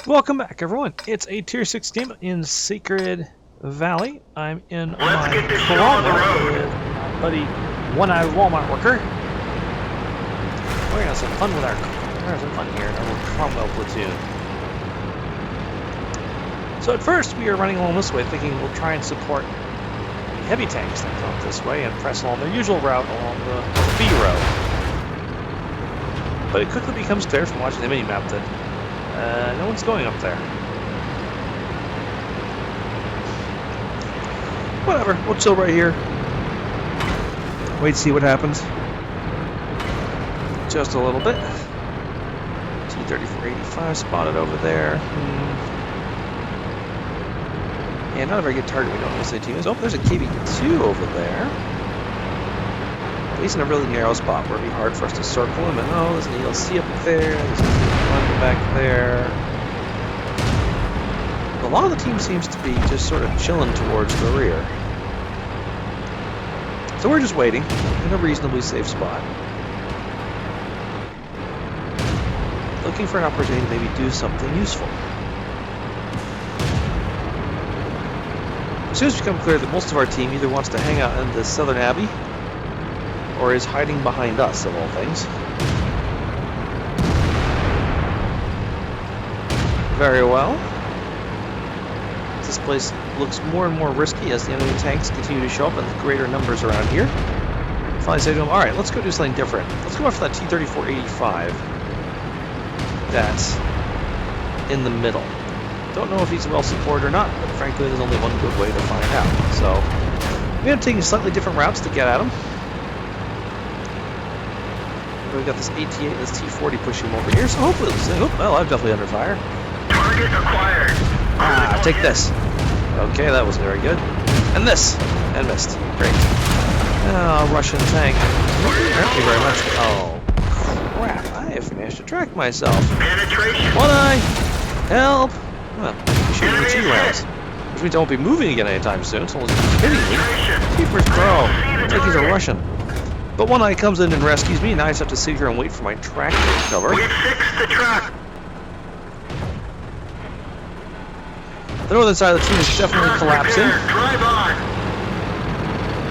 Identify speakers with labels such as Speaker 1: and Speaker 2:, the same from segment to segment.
Speaker 1: Welcome back, everyone. It's a Tier 6 game in Sacred Valley. I'm in my Cromwell with my buddy, one-eyed Walmart worker. We're gonna have some fun with our here in our Cromwell platoon. So at first, we are running along this way, thinking we'll try and support the heavy tanks that come this way and press along their usual route along the B road. But it quickly becomes clear from watching the mini-map that no one's going up there. Whatever, we'll chill right here. Wait to see what happens. Just a little bit. T-3485 spotted over there. Yeah, not a very good target. We don't know what the team is. Oh, there's a KV-2 over there. But he's in a really narrow spot where it'd be hard for us to circle him. And oh, there's an ELC up there. There's one back there. A lot of the team seems to be just sort of chilling towards the rear. So we're just waiting in a reasonably safe spot. Looking for an opportunity to maybe do something useful. As soon as it's become clear that most of our team either wants to hang out in the Southern Abbey or is hiding behind us, of all things. Very well. This place looks more and more risky as the enemy tanks continue to show up in greater numbers around here. Finally say to him, alright, let's go do something different. Let's go after that T-3485 that's in the middle. Don't know if he's well supported or not, but frankly there's only one good way to find out. So, we end up taking slightly different routes to get at him. We've got this AT-8 and this T-40 pushing him over here, so hopefully this thing, well, I'm definitely under fire.
Speaker 2: Target acquired.
Speaker 1: Take this. Okay, that wasn't very good. And this. And missed. Great. Oh, Russian tank. Thank you very much. Oh, crap. I have managed to track myself.
Speaker 2: Penetration.
Speaker 1: One eye. Help. Well, I'm shooting me 2 rounds. Which means I won't be moving again anytime soon. Someone's hitting me. Keepers throw. Looks like he's a Russian. But one eye comes in and rescues me, and I just have to sit here and wait for my track to recover.
Speaker 2: We fixed the track.
Speaker 1: The northern side of the team is definitely collapsing.
Speaker 2: Drive on.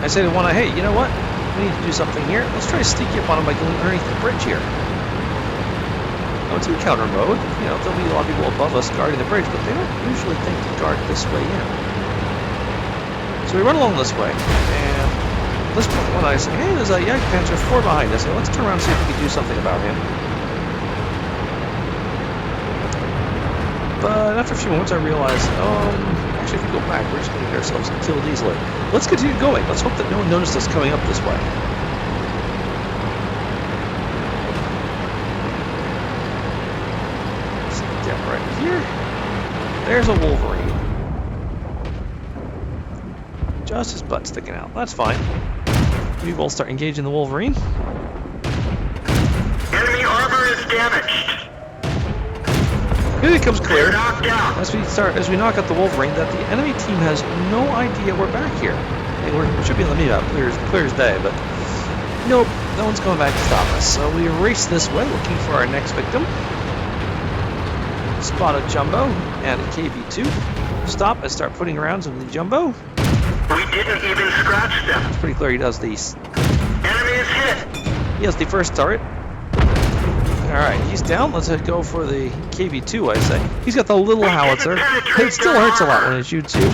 Speaker 1: I say to one eye, hey, you know what? We need to do something here. Let's try to sneak up on him by going underneath the bridge here. Oh, it's in counter mode. You know, there'll be a lot of people above us guarding the bridge, but they don't usually think to guard this way in. So we run along this way, and at this point, one eye say, hey, there's a Jagdpanzer 4 behind us. So let's turn around and see if we can do something about him. But after a few moments, I realized, actually, if we go back, we're just going to get ourselves killed easily. Let's continue going. Let's hope that no one noticed us coming up this way. Let's get right here. There's a Wolverine. Just his butt sticking out. That's fine. We will start engaging the Wolverine.
Speaker 2: Enemy armor is damaged.
Speaker 1: Here it becomes clear as we knock out the Wolverine that the enemy team has no idea we're back here. I mean, we should be on the map clear as day, but nope, no one's coming back to stop us. So we race this way, looking for our next victim. Spot a Jumbo and a KV-2. Stop and start putting rounds in the Jumbo.
Speaker 2: We didn't even scratch them.
Speaker 1: It's pretty clear he does these.
Speaker 2: Enemy is hit.
Speaker 1: He has the first turret. Alright, he's down. Let's go for the KV-2, I say. He's got the little howitzer. It still hurts a lot when it shoots you.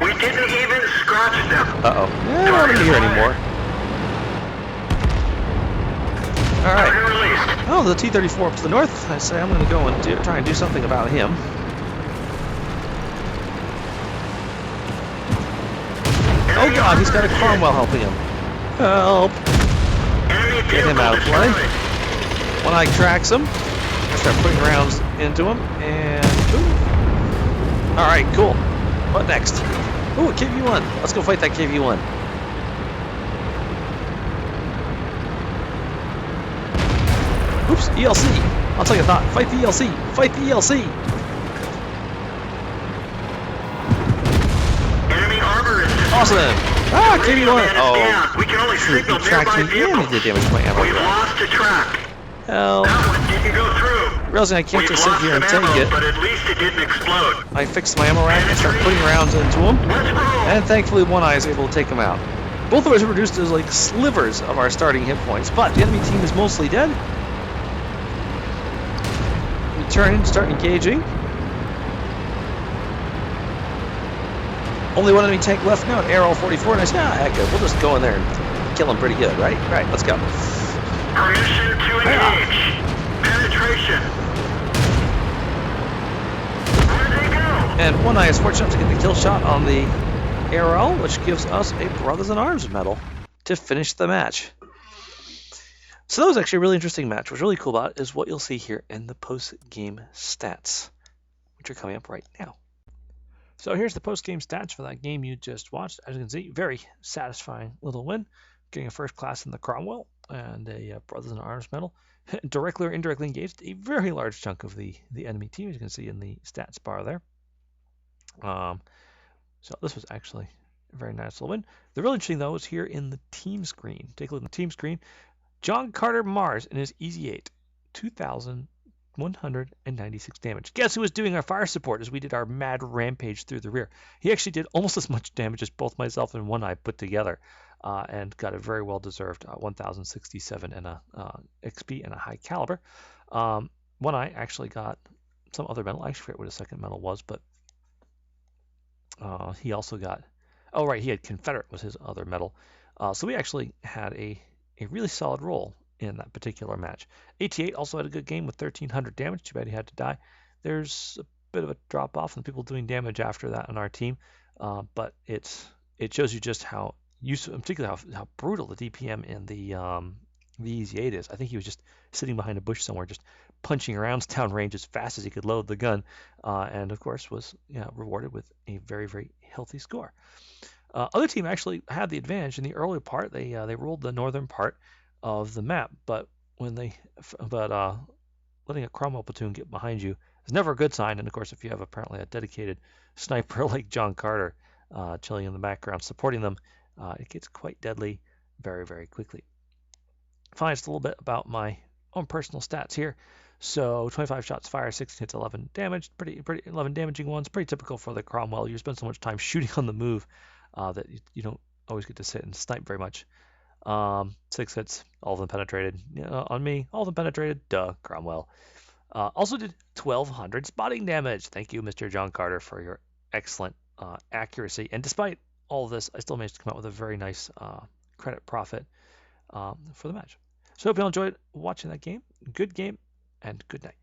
Speaker 2: We didn't even scratch them.
Speaker 1: Uh-oh. Yeah, I don't want to be here anymore. Alright. Oh, the T-34 up to the north. I say I'm going to go and try and do something about him. Oh god, he's got a Cromwell helping him. Help! Get him out of play. One eye tracks him. I start putting rounds into him, and boom. Alright, cool. What next? Ooh, a KV-1. Let's go fight that KV-1. Oops, ELC. I'll tell you a thought. Fight the ELC. Fight the ELC.
Speaker 2: Enemy armor is
Speaker 1: Awesome. Ah, KV-1. Oh,
Speaker 2: we can only signal
Speaker 1: he tracked
Speaker 2: nearby
Speaker 1: me and he did damage to my ammo.
Speaker 2: We've lost the track.
Speaker 1: Well,
Speaker 2: That one didn't go through.
Speaker 1: realizing I can't
Speaker 2: We've
Speaker 1: just sit
Speaker 2: lost
Speaker 1: here and
Speaker 2: some
Speaker 1: take
Speaker 2: ammo,
Speaker 1: it,
Speaker 2: but at least it didn't explode.
Speaker 1: I fixed my ammo rack and start putting rounds into them.
Speaker 2: Let's roll.
Speaker 1: And thankfully, One Eye is able to take them out. Both of us are reduced to like slivers of our starting hit points, but the enemy team is mostly dead. We turn and start engaging. Only one enemy tank left now, an Arrow 44, and I said, heck it, we'll just go in there and kill him pretty good, right? Right, let's go.
Speaker 2: Permission to engage. Penetration. Where'd they go?
Speaker 1: And One Eye is fortunate to get the kill shot on the Arrow, which gives us a Brothers in Arms medal to finish the match. So that was actually a really interesting match. What's really cool about it is what you'll see here in the post-game stats, which are coming up right now. So here's the post-game stats for that game you just watched. As you can see, very satisfying little win, getting a first class in the Cromwell and a Brothers in Arms medal. Directly or indirectly engaged a very large chunk of the enemy team, as you can see in the stats bar there. So this was actually a very nice little win. The really interesting, though, is here in the team screen. Take a look at the team screen. John Carter Mars in his Easy 8, 2,196 damage. Guess who was doing our fire support as we did our mad rampage through the rear? He actually did almost as much damage as both myself and One Eye put together, and got a very well-deserved 1,067 and a XP and a high caliber. One Eye actually got some other medal. I actually forget what his second medal was, but he also got, oh right, he had Confederate was his other medal. So we actually had a really solid roll in that particular match. 88 also had a good game with 1,300 damage. Too bad he had to die. There's a bit of a drop off in people doing damage after that on our team, but it shows you just how useful, particularly how brutal the DPM in the Easy 8 is. I think he was just sitting behind a bush somewhere, just punching rounds down range as fast as he could load the gun, and of course was rewarded with a very, very healthy score. Other team actually had the advantage in the early part. They ruled the northern part of the map, but letting a Cromwell platoon get behind you is never a good sign. And of course, if you have apparently a dedicated sniper like John Carter chilling in the background supporting them, it gets quite deadly very, very quickly. Finally, just a little bit about my own personal stats here. So 25 shots fired, 16 hits, 11 damage, pretty 11 damaging ones, pretty typical for the Cromwell. You spend so much time shooting on the move that you don't always get to sit and snipe very much. 6 hits, all of them penetrated. On me, all of them penetrated. Duh, Cromwell. Also did 1,200 spotting damage. Thank you, Mr. John Carter, for your excellent accuracy. And despite all of this, I still managed to come out with a very nice credit profit for the match. So I hope you all enjoyed watching that game. Good game, and good night.